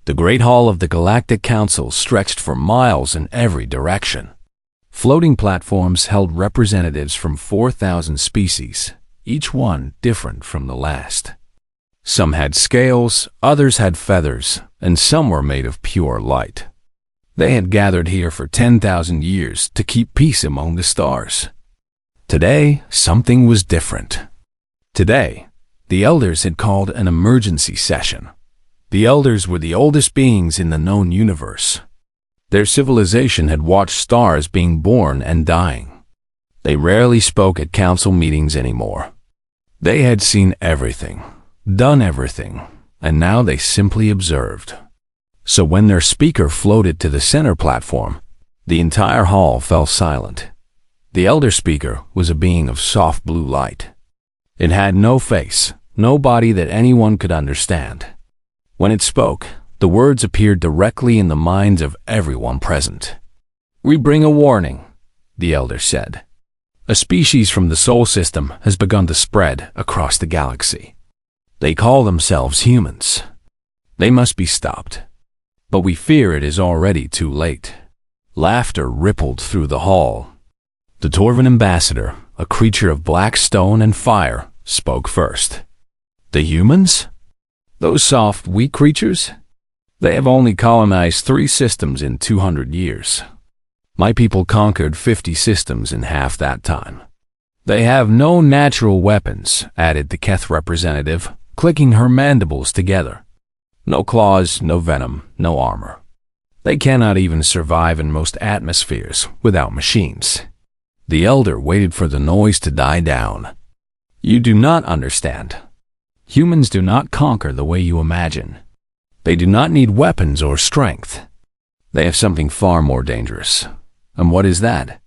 The Great Hall of the Galactic Council stretched for miles in every direction. Floating platforms held representatives from 4,000 species, each one different from the last. Some had scales, others had feathers, and some were made of pure light. They had gathered here for 10,000 years to keep peace among the stars. Today, something was different. Today, the elders had called an emergency session. The elders were the oldest beings in the known universe. Their civilization had watched stars being born and dying. They rarely spoke at council meetings anymore. They had seen everything, done everything, and now they simply observed. So when their speaker floated to the center platform, the entire hall fell silent. The elder speaker was a being of soft blue light. It had no face, no body that anyone could understand. When it spoke, the words appeared directly in the minds of everyone present. "We bring a warning," the elder said. "A species from the Sol system has begun to spread across the galaxy. They call themselves humans. They must be stopped. But we fear it is already too late." Laughter rippled through the hall. The Torvan ambassador, a creature of black stone and fire, spoke first. "The humans? Those soft, weak creatures? They have only colonized 3 systems in 200 years. My people conquered 50 systems in half that time. They have no natural weapons," added the Keth representative, clicking her mandibles together. "No claws, no venom, no armor. They cannot even survive in most atmospheres without machines." The elder waited for the noise to die down. "You do not understand. Humans do not conquer the way you imagine. They do not need weapons or strength. They have something far more dangerous." "And what is that?"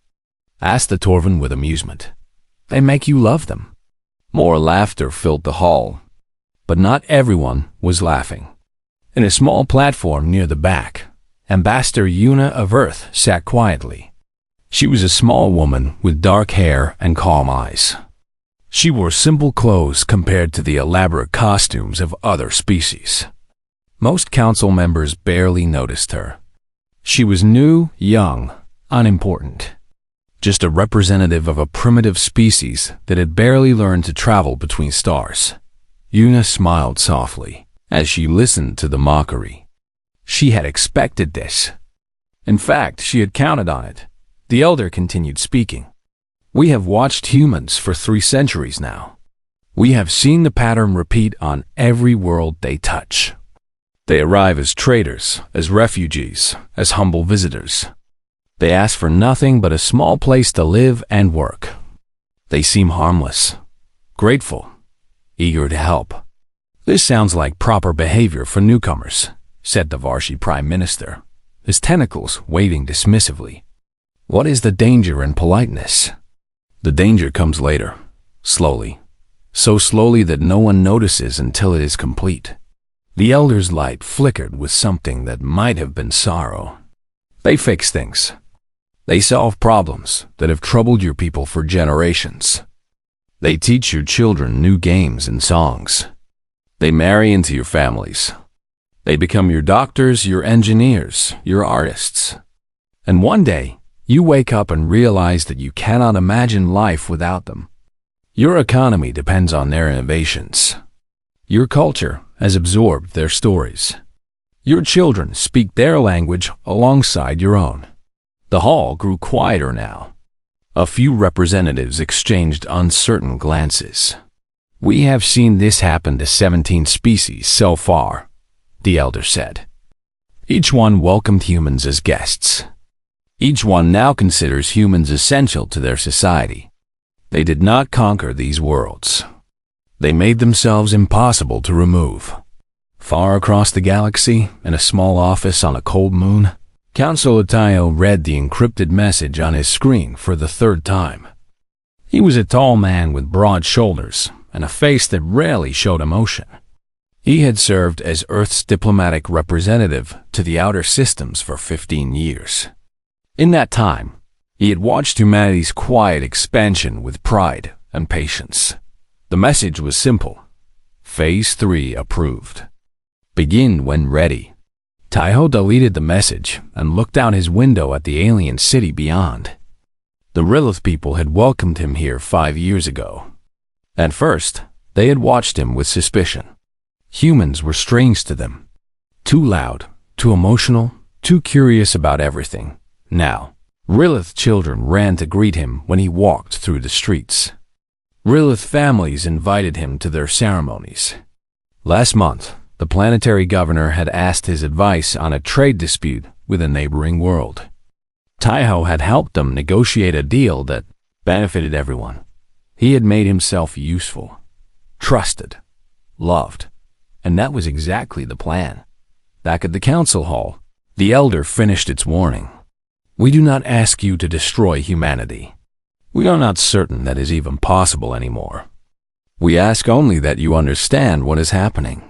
asked the Torvan with amusement. "They make you love them." More laughter filled the hall. But not everyone was laughing. In a small platform near the back, Ambassador Yuna of Earth sat quietly. She was a small woman with dark hair and calm eyes. She wore simple clothes compared to the elaborate costumes of other species. Most council members barely noticed her. She was new, young, unimportant. Just a representative of a primitive species that had barely learned to travel between stars. Yuna smiled softly as she listened to the mockery. She had expected this. In fact, she had counted on it. The elder continued speaking. "We have watched humans for 3 centuries now. We have seen the pattern repeat on every world they touch. They arrive as traders, as refugees, as humble visitors. They ask for nothing but a small place to live and work. They seem harmless, grateful, eager to help. This sounds like proper behavior for newcomers," said the Varshi Prime Minister, his tentacles waving dismissively. "What is the danger in politeness?" "The danger comes later, slowly, so slowly that no one notices until it is complete." The elder's light flickered with something that might have been sorrow. "They fix things. They solve problems that have troubled your people for generations. They teach your children new games and songs. They marry into your families. They become your doctors, your engineers, your artists. And one day, you wake up and realize that you cannot imagine life without them. Your economy depends on their innovations. Your culture has absorbed their stories. Your children speak their language alongside your own." The hall grew quieter now. A few representatives exchanged uncertain glances. "We have seen this happen to 17 species so far," the elder said. "Each one welcomed humans as guests. Each one now considers humans essential to their society. They did not conquer these worlds. They made themselves impossible to remove." Far across the galaxy, in a small office on a cold moon, Councilor Tayo read the encrypted message on his screen for the 3rd time. He was a tall man with broad shoulders and a face that rarely showed emotion. He had served as Earth's diplomatic representative to the outer systems for 15 years. In that time, he had watched humanity's quiet expansion with pride and patience. The message was simple. Phase 3 approved. Begin when ready. Taiho deleted the message and looked out his window at the alien city beyond. The Rilith people had welcomed him here 5 years ago. At first, they had watched him with suspicion. Humans were strange to them. Too loud, too emotional, too curious about everything. Now, Rilith children ran to greet him when he walked through the streets. Rilith families invited him to their ceremonies. Last month, the planetary governor had asked his advice on a trade dispute with a neighboring world. Taiho had helped them negotiate a deal that benefited everyone. He had made himself useful, trusted, loved, and that was exactly the plan. Back at the council hall, the elder finished its warning. We do not ask you to destroy humanity. We are not certain that is even possible anymore. We ask only that you understand what is happening.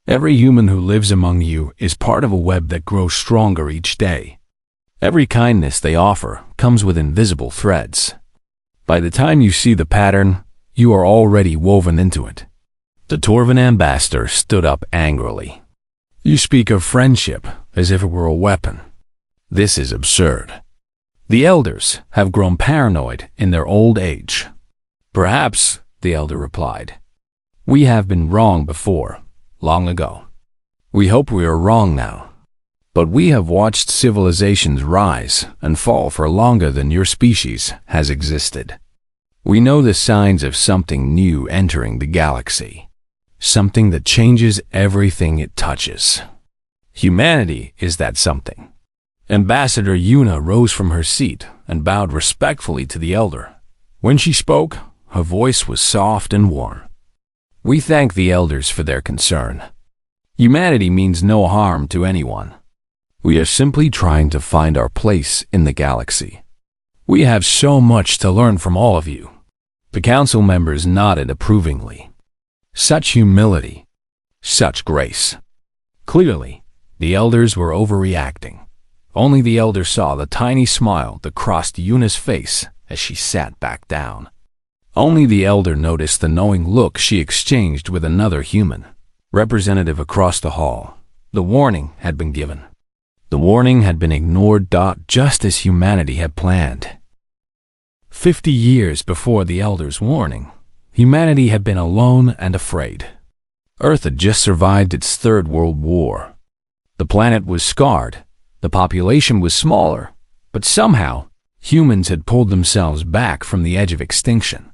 Every human who lives among you is part of a web that grows stronger each day. Every kindness they offer comes with invisible threads. By the time you see the pattern, you are already woven into it. The Torvan ambassador stood up angrily. You speak of friendship as if it were a weapon. This is absurd. The elders have grown paranoid in their old age. Perhaps, the elder replied. We have been wrong before, long ago. We hope we are wrong now. But we have watched civilizations rise and fall for longer than your species has existed. We know the signs of something new entering the galaxy. Something that changes everything it touches. Humanity is that something. Ambassador Yuna rose from her seat and bowed respectfully to the elder. When she spoke, her voice was soft and warm. We thank the elders for their concern. Humanity means no harm to anyone. We are simply trying to find our place in the galaxy. We have so much to learn from all of you. The council members nodded approvingly. Such humility, such grace. Clearly, the elders were overreacting. Only the elder saw the tiny smile that crossed Yuna's face as she sat back down. Only the elder noticed the knowing look she exchanged with another human, representative across the hall. The warning had been given. The warning had been ignored, just as humanity had planned. 50 years before the elder's warning, humanity had been alone and afraid. Earth had just survived its Third World War. The planet was scarred. The population was smaller, but somehow, humans had pulled themselves back from the edge of extinction.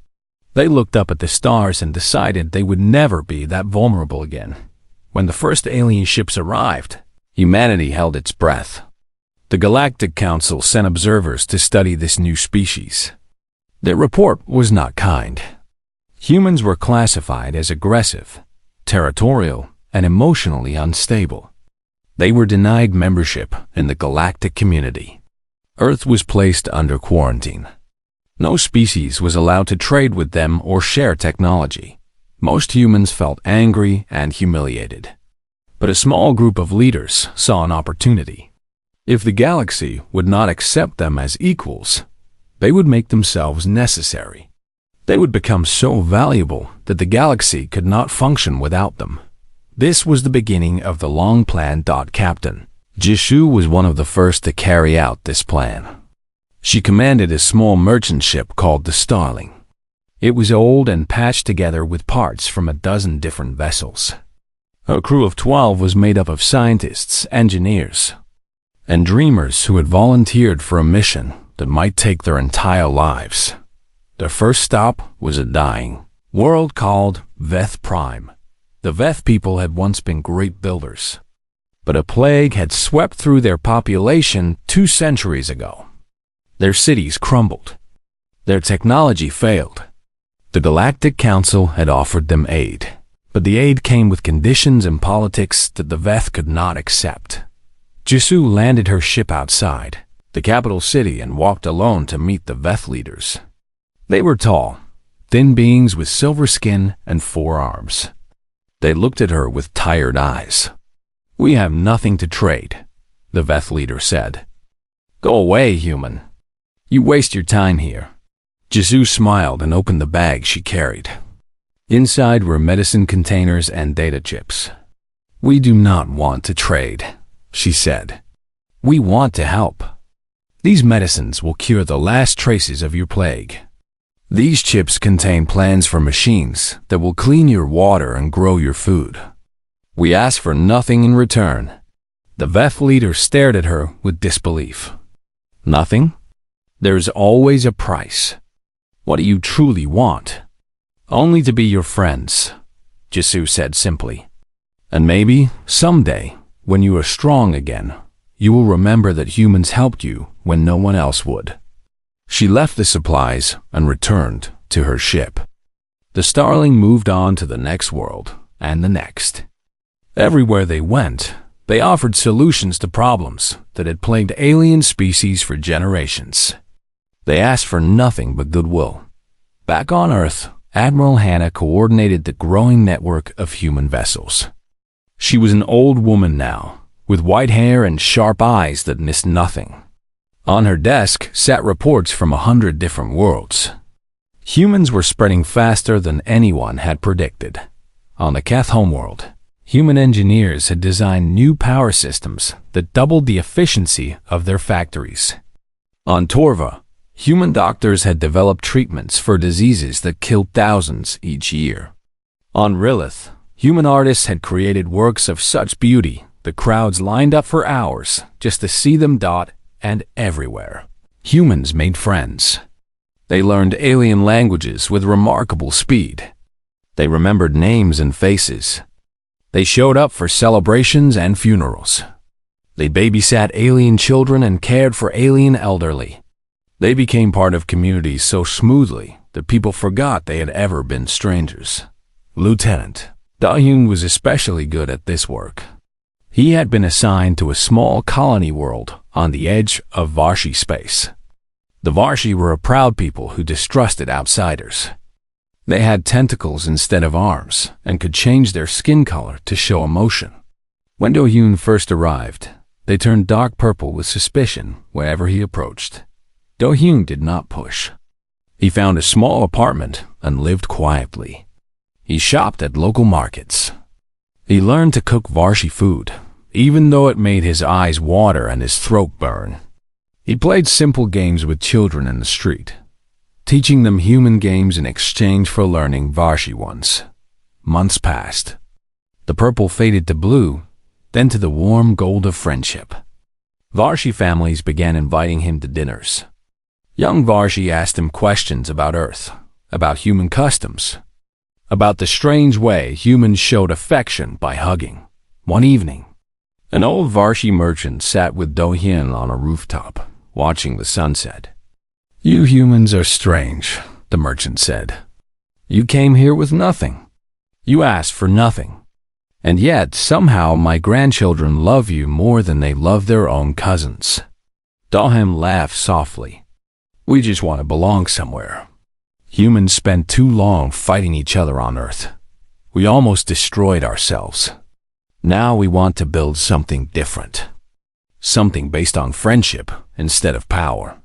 They looked up at the stars and decided they would never be that vulnerable again. When the first alien ships arrived, humanity held its breath. The Galactic Council sent observers to study this new species. Their report was not kind. Humans were classified as aggressive, territorial, and emotionally unstable. They were denied membership in the galactic community. Earth was placed under quarantine. No species was allowed to trade with them or share technology. Most humans felt angry and humiliated. But a small group of leaders saw an opportunity. If the galaxy would not accept them as equals, they would make themselves necessary. They would become so valuable that the galaxy could not function without them. This was the beginning of the long plan. Captain Jishu was one of the first to carry out this plan. She commanded a small merchant ship called the Starling. It was old and patched together with parts from a dozen different vessels. Her crew of 12 was made up of scientists, engineers, and dreamers who had volunteered for a mission that might take their entire lives. Their first stop was a dying world called Veth Prime. The Veth people had once been great builders, but a plague had swept through their population 2 centuries ago. Their cities crumbled. Their technology failed. The Galactic Council had offered them aid, but the aid came with conditions and politics that the Veth could not accept. Jisoo landed her ship outside the capital city and walked alone to meet the Veth leaders. They were tall, thin beings with silver skin and 4 arms. They looked at her with tired eyes. We have nothing to trade, the Veth leader said. Go away, human. You waste your time here. Jisoo smiled and opened the bag she carried. Inside were medicine containers and data chips. We do not want to trade, she said. "We want to help. These medicines will cure the last traces of your plague. These chips contain plans for machines that will clean your water and grow your food. We ask for nothing in return." The VEF leader stared at her with disbelief. "Nothing? There's always a price. What do you truly want?" "Only to be your friends," Jisoo said simply. "And maybe, someday, when you are strong again, you will remember that humans helped you when no one else would." She left the supplies and returned to her ship. The Starling moved on to the next world and the next. Everywhere they went, they offered solutions to problems that had plagued alien species for generations. They asked for nothing but goodwill. Back on Earth, Admiral Hannah coordinated the growing network of human vessels. She was an old woman now, with white hair and sharp eyes that missed nothing. On her desk sat reports from 100 different worlds. Humans were spreading faster than anyone had predicted. On the Keth homeworld, human engineers had designed new power systems that doubled the efficiency of their factories. On Torva, human doctors had developed treatments for diseases that killed thousands each year. On Rilith, human artists had created works of such beauty the crowds lined up for hours just to see them. And everywhere, humans made friends. They learned alien languages with remarkable speed. They remembered names and faces. They showed up for celebrations and funerals. They babysat alien children and cared for alien elderly. They became part of communities so smoothly that people forgot they had ever been strangers. Lieutenant Da-Hyun was especially good at this work. He had been assigned to a small colony world on the edge of Varshi space. The Varshi were a proud people who distrusted outsiders. They had tentacles instead of arms and could change their skin color to show emotion. When Do-Hyun first arrived, they turned dark purple with suspicion wherever he approached. Do-Hyun did not push. He found a small apartment and lived quietly. He shopped at local markets. He learned to cook Varshi food, even though it made his eyes water and his throat burn. He played simple games with children in the street, teaching them human games in exchange for learning Varshi ones. Months passed. The purple faded to blue, then to the warm gold of friendship. Varshi families began inviting him to dinners. Young Varshi asked him questions about Earth, about human customs, about the strange way humans showed affection by hugging. One evening, an old Varshi merchant sat with Do-Hyun on a rooftop, watching the sunset. "You humans are strange," the merchant said. "You came here with nothing. You asked for nothing. And yet, somehow, my grandchildren love you more than they love their own cousins." Do-Hyun laughed softly. "We just want to belong somewhere. Humans spent too long fighting each other on Earth. We almost destroyed ourselves. Now we want to build something different. Something based on friendship instead of power."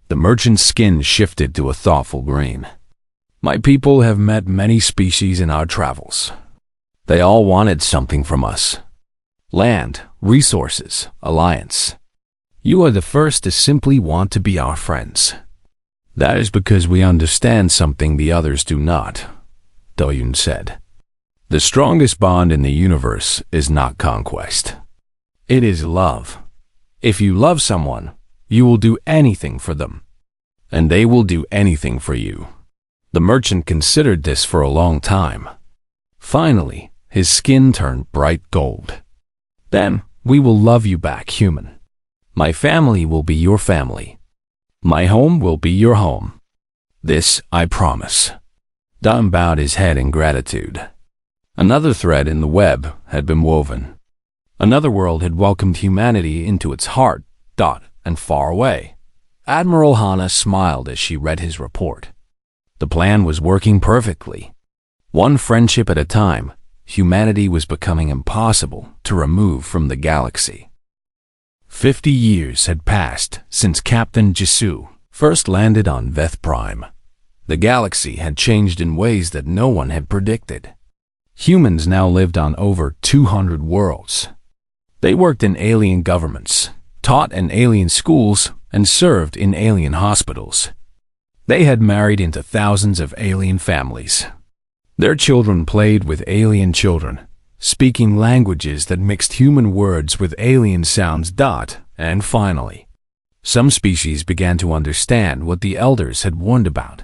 The merchant's skin shifted to a thoughtful green. "My people have met many species in our travels. They all wanted something from us. Land, resources, alliance. You are the first to simply want to be our friends. That is because we understand something the others do not," Do-Hyun said. "The strongest bond in the universe is not conquest. It is love. If you love someone, you will do anything for them, and they will do anything for you." The merchant considered this for a long time. Finally, his skin turned bright gold. "Then we will love you back, human. My family will be your family. My home will be your home. This I promise." Don bowed his head in gratitude. Another thread in the web had been woven. Another world had welcomed humanity into its heart, and far away. Admiral Hannah smiled as she read his report. The plan was working perfectly. One friendship at a time, humanity was becoming impossible to remove from the galaxy. 50 years had passed since Captain Jisoo first landed on Veth Prime. The galaxy had changed in ways that no one had predicted. Humans now lived on over 200 worlds. They worked in alien governments, taught in alien schools, and served in alien hospitals. They had married into thousands of alien families. Their children played with alien children, speaking languages that mixed human words with alien sounds. And finally, some species began to understand what the elders had warned about.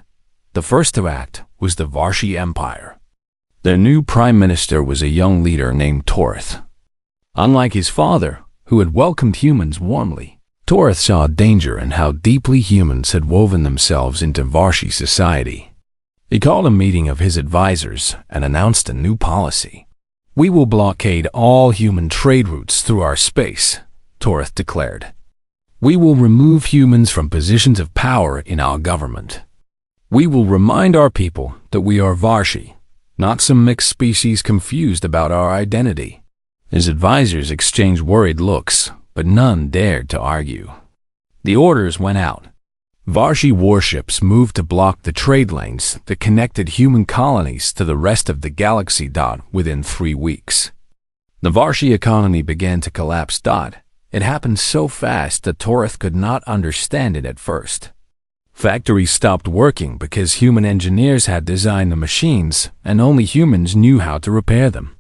The first to act was the Varshi Empire. Their new prime minister was a young leader named Torith. Unlike his father, who had welcomed humans warmly, Torith saw danger in how deeply humans had woven themselves into Varshi society. He called a meeting of his advisors and announced a new policy. "We will blockade all human trade routes through our space," Torith declared. "We will remove humans from positions of power in our government. We will remind our people that we are Varshi, not some mixed species confused about our identity." His advisors exchanged worried looks, but none dared to argue. The orders went out. Varshi warships moved to block the trade lanes that connected human colonies to the rest of the galaxy. Within 3 weeks, the Varshi economy began to collapse. It happened so fast that Torith could not understand it at first. Factories stopped working because human engineers had designed the machines and only humans knew how to repair them.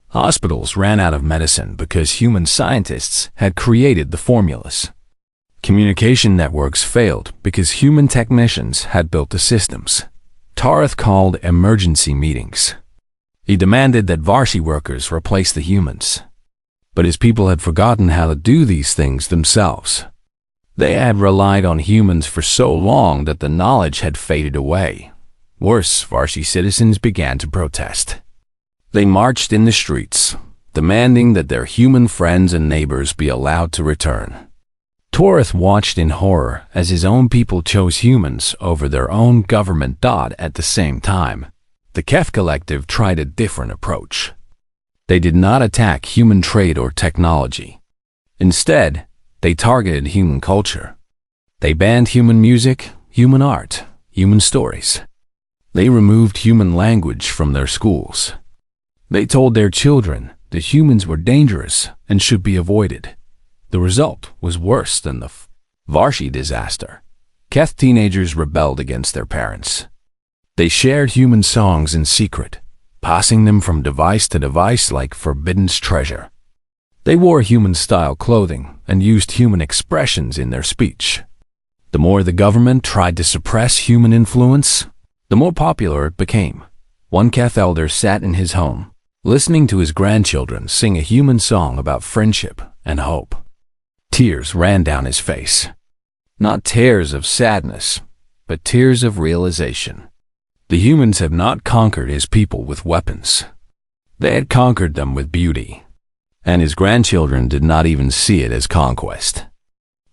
Hospitals ran out of medicine because human scientists had created the formulas. Communication networks failed because human technicians had built the systems. Torith called emergency meetings. He demanded that Varshi workers replace the humans. But his people had forgotten how to do these things themselves. They had relied on humans for so long that the knowledge had faded away. Worse, Varshi citizens began to protest. They marched in the streets, demanding that their human friends and neighbors be allowed to return. Torith watched in horror as his own people chose humans over their own government. At the same time, the Kef Collective tried a different approach. They did not attack human trade or technology. Instead, they targeted human culture. They banned human music, human art, human stories. They removed human language from their schools. They told their children that humans were dangerous and should be avoided. The result was worse than the Varshi disaster. Keth teenagers rebelled against their parents. They shared human songs in secret, passing them from device to device like forbidden treasure. They wore human-style clothing and used human expressions in their speech. The more the government tried to suppress human influence, the more popular it became. One Keth elder sat in his home, listening to his grandchildren sing a human song about friendship and hope. Tears ran down his face. Not tears of sadness, but tears of realization. The humans had not conquered his people with weapons. They had conquered them with beauty. And his grandchildren did not even see it as conquest.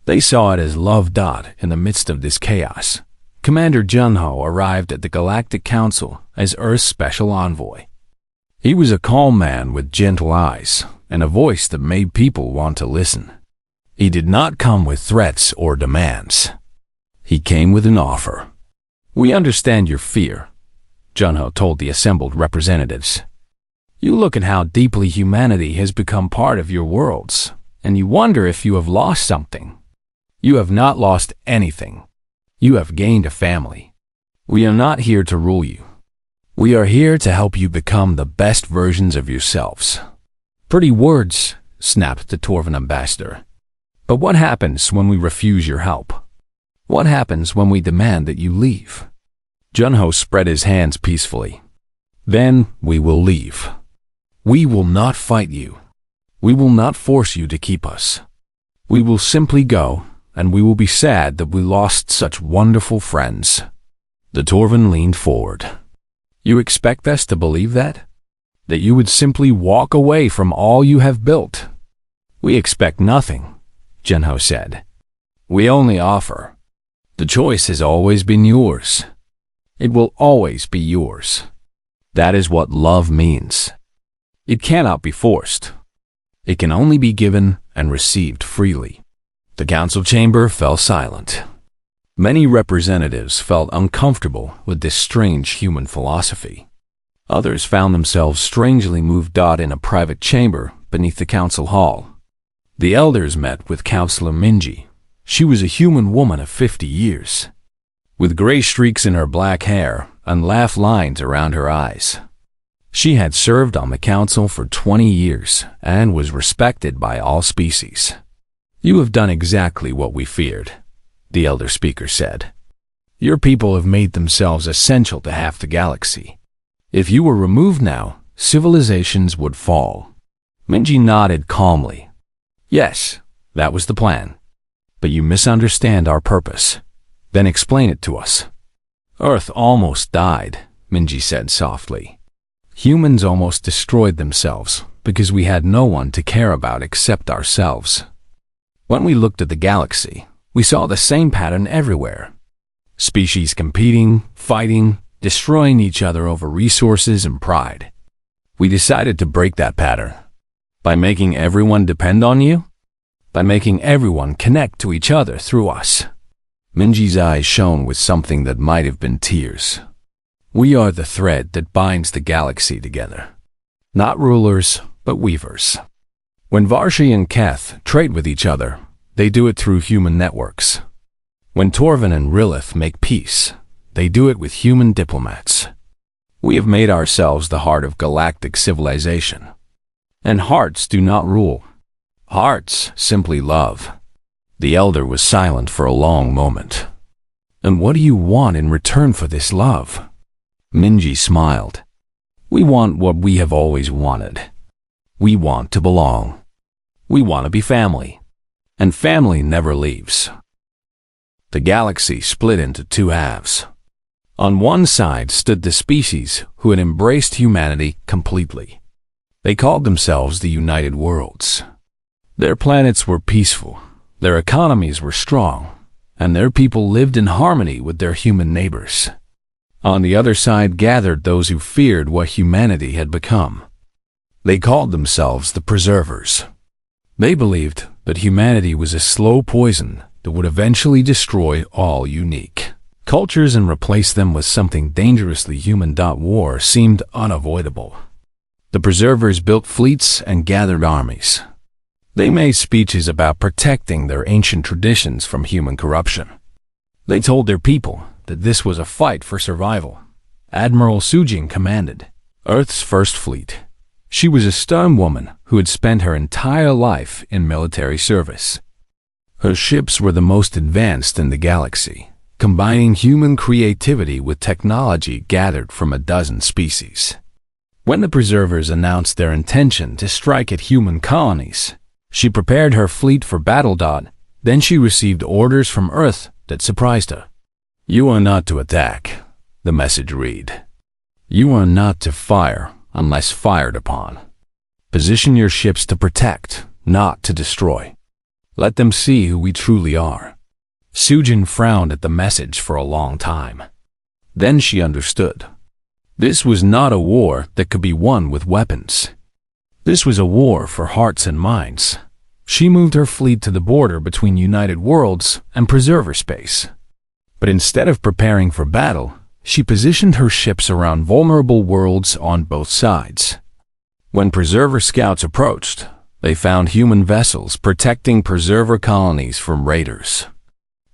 They saw it as love. In the midst of this chaos, Commander Junho arrived at the Galactic Council as Earth's special envoy. He was a calm man with gentle eyes and a voice that made people want to listen. He did not come with threats or demands. He came with an offer. "We understand your fear," Junho told the assembled representatives. "You look at how deeply humanity has become part of your worlds, and you wonder if you have lost something. You have not lost anything. You have gained a family. We are not here to rule you. We are here to help you become the best versions of yourselves." "Pretty words," snapped the Torvan ambassador. "But what happens when we refuse your help? What happens when we demand that you leave?" Junho spread his hands peacefully. "Then we will leave. We will not fight you. We will not force you to keep us. We will simply go, and we will be sad that we lost such wonderful friends." The Torvan leaned forward. "You expect us to believe that? That you would simply walk away from all you have built?" "We expect nothing," Junho said. "We only offer. The choice has always been yours. It will always be yours. That is what love means. It cannot be forced. It can only be given and received freely." The council chamber fell silent. Many representatives felt uncomfortable with this strange human philosophy. Others found themselves strangely moved. In a private chamber beneath the council hall, The elders met with Counselor Minji. She was a human woman of 50 years, with gray streaks in her black hair and laugh lines around her eyes. She had served on the council for 20 years and was respected by all species. "You have done exactly what we feared," the elder speaker said. "Your people have made themselves essential to half the galaxy. If you were removed now, civilizations would fall." Minji nodded calmly. "Yes, that was the plan. But you misunderstand our purpose. Then explain it to us." "Earth almost died," Minji said softly. "Humans almost destroyed themselves because we had no one to care about except ourselves. When we looked at the galaxy, we saw the same pattern everywhere. Species competing, fighting, destroying each other over resources and pride. We decided to break that pattern. By making everyone depend on you? By making everyone connect to each other through us." Minji's eyes shone with something that might have been tears. "We are the thread that binds the galaxy together. Not rulers, but weavers. When Varshi and Keth trade with each other, they do it through human networks. When Torvin and Rilith make peace, they do it with human diplomats. We have made ourselves the heart of galactic civilization. And hearts do not rule. Hearts simply love." The elder was silent for a long moment. "And what do you want in return for this love?" Minji smiled. "We want what we have always wanted. We want to belong. We want to be family. And family never leaves." The galaxy split into two halves. On one side stood the species who had embraced humanity completely. They called themselves the United Worlds. Their planets were peaceful, their economies were strong, and their people lived in harmony with their human neighbors. On the other side gathered those who feared what humanity had become. They called themselves the Preservers. They believed that humanity was a slow poison that would eventually destroy all unique cultures and replace them with something dangerously human. War seemed unavoidable. The Preservers built fleets and gathered armies. They made speeches about protecting their ancient traditions from human corruption. They told their people that this was a fight for survival. Admiral Sujin commanded Earth's first fleet. She was a stern woman who had spent her entire life in military service. Her ships were the most advanced in the galaxy, combining human creativity with technology gathered from a dozen species. When the Preservers announced their intention to strike at human colonies, she prepared her fleet for battle. Then she received orders from Earth that surprised her. "You are not to attack," the message read. "You are not to fire unless fired upon. Position your ships to protect, not to destroy. Let them see who we truly are." Sujin frowned at the message for a long time. Then she understood. This was not a war that could be won with weapons. This was a war for hearts and minds. She moved her fleet to the border between United Worlds and Preserver space. But instead of preparing for battle, she positioned her ships around vulnerable worlds on both sides. When Preserver scouts approached, they found human vessels protecting Preserver colonies from raiders.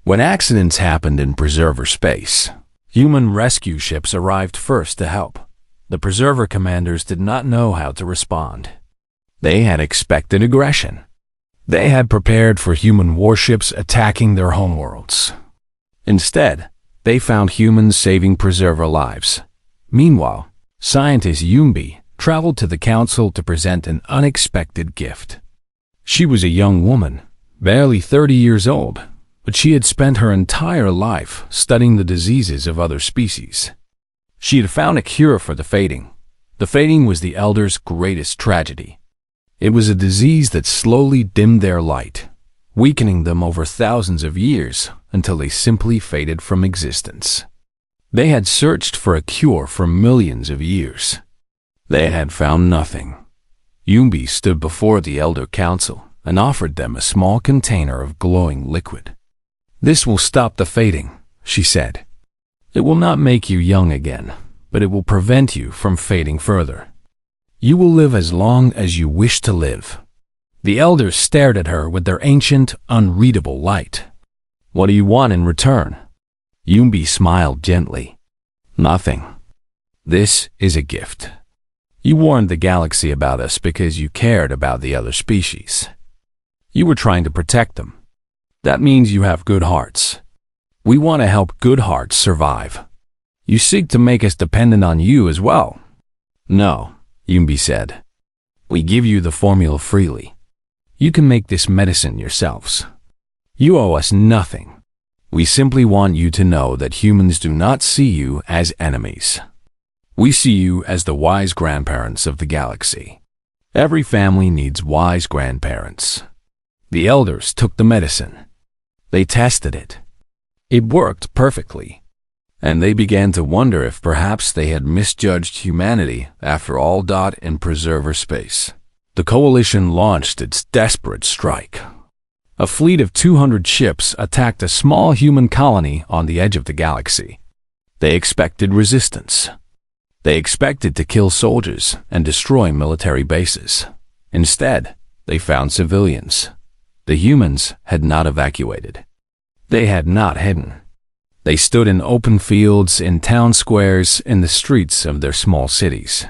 When accidents happened in Preserver space, human rescue ships arrived first to help. The Preserver commanders did not know how to respond. They had expected aggression. They had prepared for human warships attacking their homeworlds. Instead, they found humans saving Preserver lives. Meanwhile, scientist Yumbi traveled to the council to present an unexpected gift. She was a young woman, barely 30 years old, but she had spent her entire life studying the diseases of other species. She had found a cure for the fading. The fading was the elders' greatest tragedy. It was a disease that slowly dimmed their light, weakening them over thousands of years until they simply faded from existence. They had searched for a cure for millions of years. They had found nothing. Yumbi stood before the Elder Council and offered them a small container of glowing liquid. "This will stop the fading," she said. "It will not make you young again, but it will prevent you from fading further. You will live as long as you wish to live." The elders stared at her with their ancient, unreadable light. "What do you want in return?" Yumbi smiled gently. "Nothing. This is a gift. You warned the galaxy about us because you cared about the other species. You were trying to protect them. That means you have good hearts. We want to help good hearts survive. You seek to make us dependent on you as well." "No," Yumbi said. "We give you the formula freely. You can make this medicine yourselves. You owe us nothing. We simply want you to know that humans do not see you as enemies. We see you as the wise grandparents of the galaxy. Every family needs wise grandparents." The elders took the medicine. They tested it. It worked perfectly, and they began to wonder if perhaps they had misjudged humanity after all. In Preserver space, the Coalition launched its desperate strike. A fleet of 200 ships attacked a small human colony on the edge of the galaxy. They expected resistance. They expected to kill soldiers and destroy military bases. Instead, they found civilians. The humans had not evacuated. They had not hidden. They stood in open fields, in town squares, in the streets of their small cities.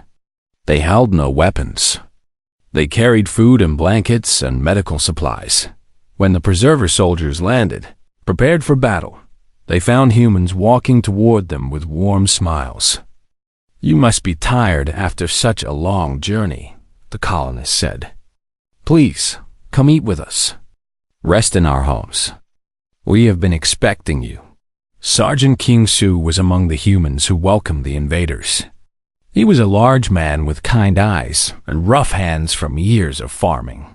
They held no weapons. They carried food and blankets and medical supplies. When the Preserver soldiers landed, prepared for battle, they found humans walking toward them with warm smiles. "You must be tired after such a long journey," the colonists said. "Please, come eat with us. Rest in our homes. We have been expecting you." Sergeant King Su was among the humans who welcomed the invaders. He was a large man with kind eyes and rough hands from years of farming.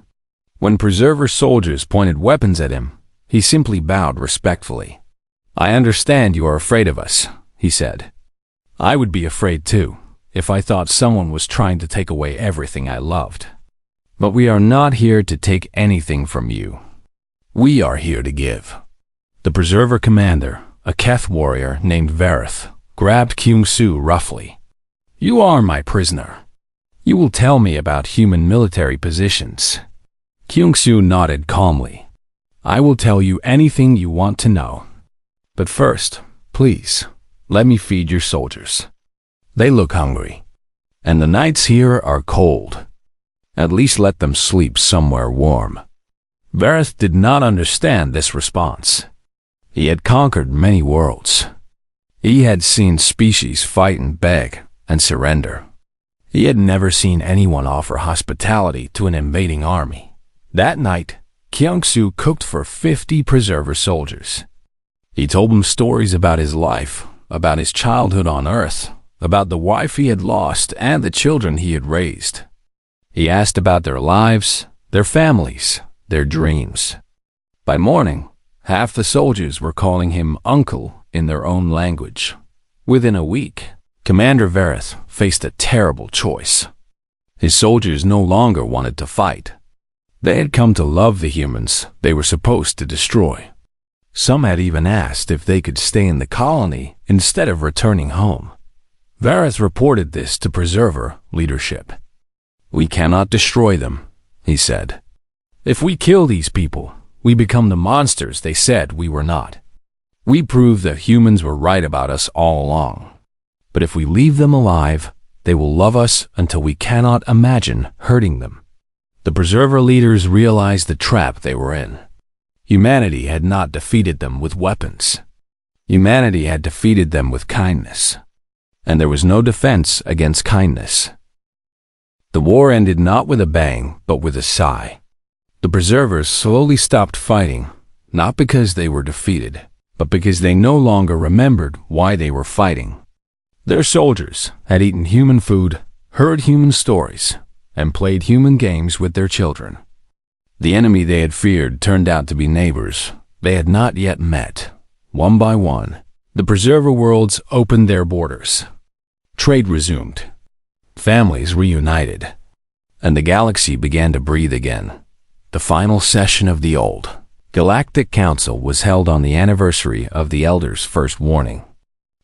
When Preserver soldiers pointed weapons at him, he simply bowed respectfully. "I understand you are afraid of us," he said. "I would be afraid too, if I thought someone was trying to take away everything I loved. But we are not here to take anything from you. We are here to give." The Preserver commander, a Keth warrior named Verith, grabbed Kyung Su roughly. "You are my prisoner. You will tell me about human military positions." Kyung Su nodded calmly. "I will tell you anything you want to know. But first, please, let me feed your soldiers. They look hungry, and the nights here are cold. At least let them sleep somewhere warm." Verith did not understand this response. He had conquered many worlds. He had seen species fight and beg and surrender. He had never seen anyone offer hospitality to an invading army. That night, Kyung Su cooked for 50 Preserver soldiers. He told them stories about his life, about his childhood on Earth, about the wife he had lost and the children he had raised. He asked about their lives, their families, their dreams. By morning, half the soldiers were calling him uncle in their own language. Within a week, Commander Verith faced a terrible choice. His soldiers no longer wanted to fight. They had come to love the humans they were supposed to destroy. Some had even asked if they could stay in the colony instead of returning home. Verith reported this to Preserver leadership. "We cannot destroy them," he said. "If we kill these people, we become the monsters they said we were not. We prove that humans were right about us all along. But if we leave them alive, they will love us until we cannot imagine hurting them." The Preserver leaders realized the trap they were in. Humanity had not defeated them with weapons. Humanity had defeated them with kindness. And there was no defense against kindness. The war ended not with a bang, but with a sigh. The Preservers slowly stopped fighting, not because they were defeated, but because they no longer remembered why they were fighting. Their soldiers had eaten human food, heard human stories, and played human games with their children. The enemy they had feared turned out to be neighbors they had not yet met. One by one, the Preserver worlds opened their borders. Trade resumed. Families reunited. And the galaxy began to breathe again. The final session of the old Galactic Council was held on the anniversary of the Elders' first warning.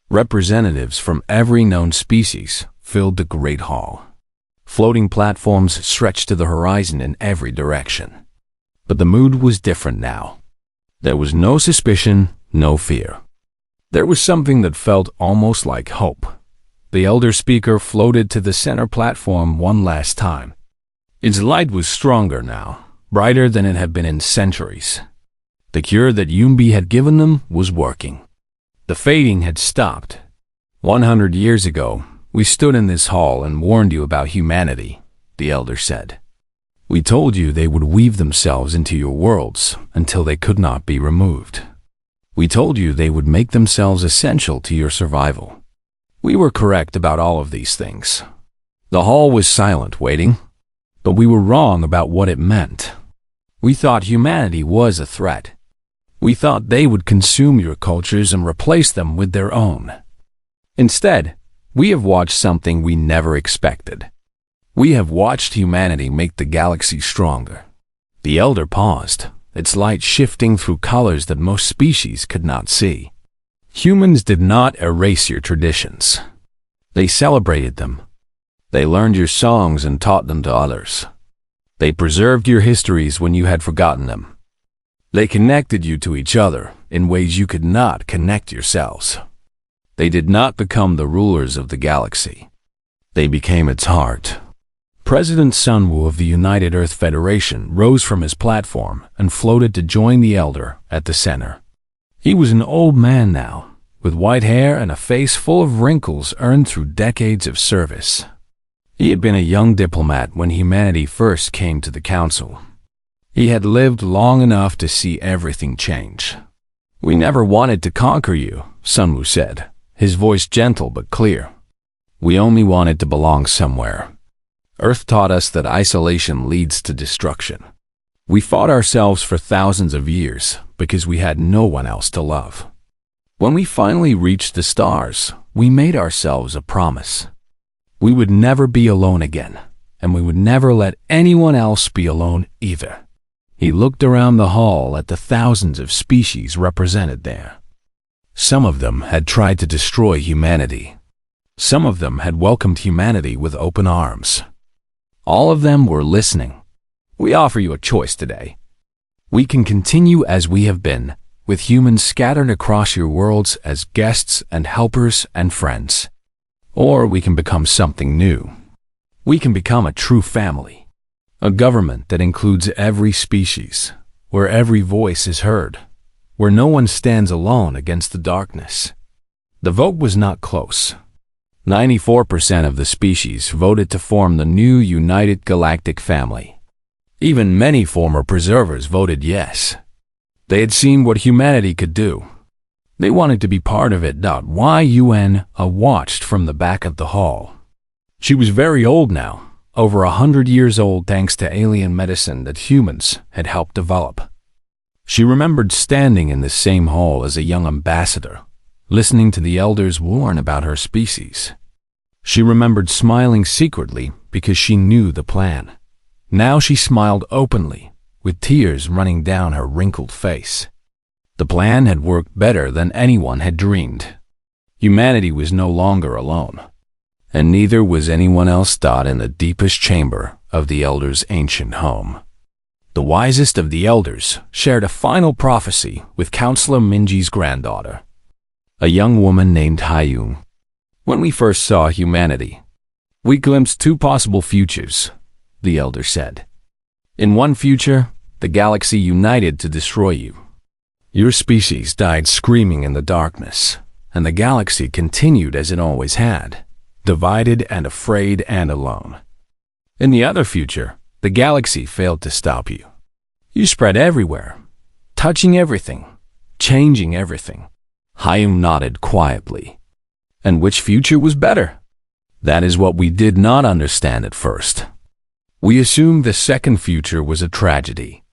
Representatives from every known species filled the Great Hall. Floating platforms stretched to the horizon in every direction. But the mood was different now. There was no suspicion, no fear. There was something that felt almost like hope. The elder speaker floated to the center platform one last time. Its light was stronger now, brighter than it had been in centuries. The cure that Yumbi had given them was working. The fading had stopped. 100 years ago, we stood in this hall and warned you about humanity, the elder said. We told you they would weave themselves into your worlds until they could not be removed. We told you they would make themselves essential to your survival. We were correct about all of these things. The hall was silent, waiting, but we were wrong about what it meant. We thought humanity was a threat. We thought they would consume your cultures and replace them with their own. Instead, we have watched something we never expected. We have watched humanity make the galaxy stronger. The elder paused, its light shifting through colors that most species could not see. Humans did not erase your traditions. They celebrated them. They learned your songs and taught them to others. They preserved your histories when you had forgotten them. They connected you to each other in ways you could not connect yourselves. They did not become the rulers of the galaxy. They became its heart. President Sunwoo of the United Earth Federation rose from his platform and floated to join the elder at the center. He was an old man now, with white hair and a face full of wrinkles earned through decades of service. He had been a young diplomat when humanity first came to the council. He had lived long enough to see everything change. We never wanted to conquer you, Sunwoo said, his voice gentle but clear. We only wanted to belong somewhere. Earth taught us that isolation leads to destruction. We fought ourselves for thousands of years because we had no one else to love. When we finally reached the stars, we made ourselves a promise. We would never be alone again, and we would never let anyone else be alone either. He looked around the hall at the thousands of species represented there. Some of them had tried to destroy humanity. Some of them had welcomed humanity with open arms. All of them were listening. We offer you a choice today. We can continue as we have been, with humans scattered across your worlds as guests and helpers and friends. Or we can become something new. We can become a true family. A government that includes every species, where every voice is heard, where no one stands alone against the darkness. The vote was not close. 94% of the species voted to form the new United Galactic Family. Even many former preservers voted yes. They had seen what humanity could do. They wanted to be part of it. Yun watched from the back of the hall. She was very old now, over 100 years old thanks to alien medicine that humans had helped develop. She remembered standing in the same hall as a young ambassador, listening to the elders warn about her species. She remembered smiling secretly because she knew the plan. Now she smiled openly, with tears running down her wrinkled face. The plan had worked better than anyone had dreamed. Humanity was no longer alone, and neither was anyone else in the deepest chamber of the elders' ancient home. The wisest of the elders shared a final prophecy with Counselor Minji's granddaughter, a young woman named Hyung. When we first saw humanity, we glimpsed two possible futures, the elder said. In one future, the galaxy united to destroy you. Your species died screaming in the darkness, and the galaxy continued as it always had, divided and afraid and alone. In the other future, the galaxy failed to stop you. You spread everywhere, touching everything, changing everything. Hyung nodded quietly. And which future was better? That is what we did not understand at first. We assumed the second future was a tragedy.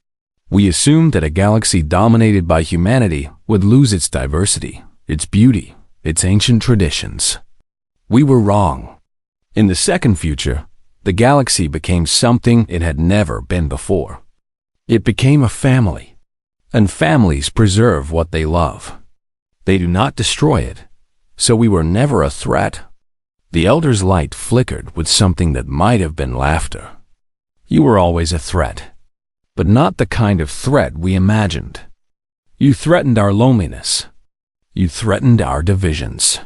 We assumed that a galaxy dominated by humanity would lose its diversity, its beauty, its ancient traditions. We were wrong. In the second future, the galaxy became something it had never been before. It became a family, and families preserve what they love. They do not destroy it, so we were never a threat. The elder's light flickered with something that might have been laughter. You were always a threat, but not the kind of threat we imagined. You threatened our loneliness. You threatened our divisions.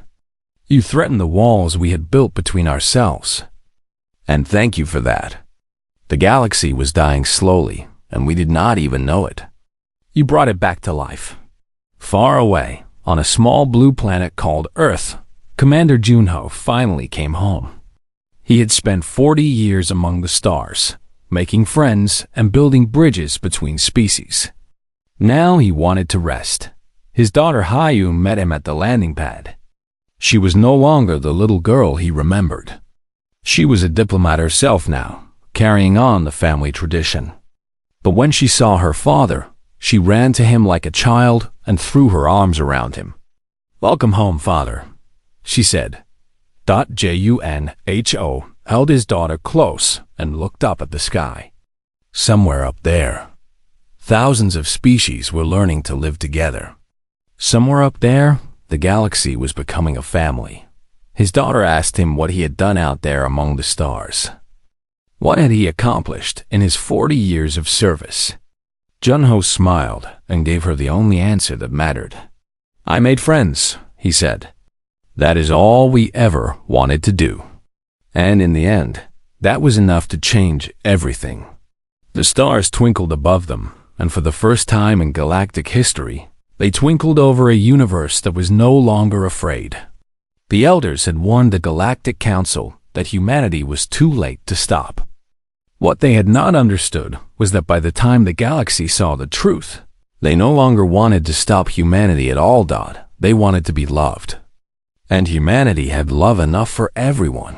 You threatened the walls we had built between ourselves. And thank you for that. The galaxy was dying slowly, and we did not even know it. You brought it back to life. Far away, on a small blue planet called Earth, Commander Junho finally came home. He had spent 40 years among the stars, making friends and building bridges between species. Now he wanted to rest. His daughter Hayu met him at the landing pad. She was no longer the little girl he remembered. She was a diplomat herself now, carrying on the family tradition. But when she saw her father, she ran to him like a child and threw her arms around him. "Welcome home, father," she said. Junho held his daughter close and looked up at the sky. Somewhere up there, thousands of species were learning to live together. Somewhere up there, the galaxy was becoming a family. His daughter asked him what he had done out there among the stars. What had he accomplished in his 40 years of service? Junho smiled and gave her the only answer that mattered. "I made friends," he said. "That is all we ever wanted to do." And in the end, that was enough to change everything. The stars twinkled above them, and for the first time in galactic history, they twinkled over a universe that was no longer afraid. The elders had warned the Galactic Council that humanity was too late to stop. What they had not understood was that by the time the galaxy saw the truth, they no longer wanted to stop humanity at all. They wanted to be loved. And humanity had love enough for everyone.